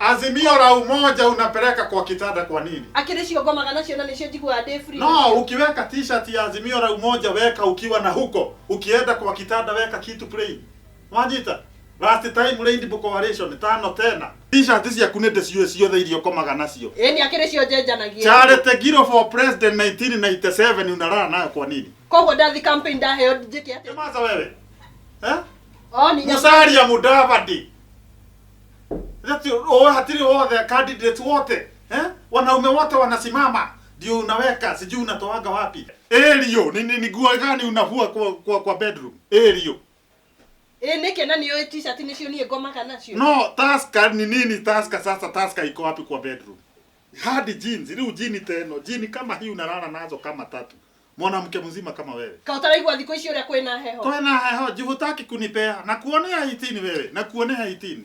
Azimio la umoja unapeleka kwa kitanda kwa nini? Akilishi ngoma nacio na nicio jigua day free. No, ukiweka t-shirt ya azimio la umoja weka ukiwa na huko. Ukienda kwa kitanda weka kitu plain. Mwajita. Last time Rainbow Coalition tano tena. T-shirt cia kunete ciothe irio komaga nacio. Ni akilishi ojenjanagia. Charity Giro for President 1997 unalala nayo kwa nini? Kogo ndathi campaign ndaheo njike ati. Maza wewe. Ni Musalia Mudavadi. Hatiri wote candidates wote. Wanaume wote wanasimama. Ndio unaweka sijui unatoaga wapi. Elio, ni nguo gani unavua kwa bedroom? Elio. Nike na niyo t-shirt nicio nie ngoma nacio. No, Tusker ni nini Tusker sasa Tusker iko wapi kwa bedroom? Hadi jeans, ili ujini teno. Jini kama hii unalala nazo kama 3. Mwanamke mzima kama wewe. Kautaraigwa thiko icio ria kwena heho. Kwena heho, jihutaki kunipea. Na kuonea 18 wewe. Na kuonea 18.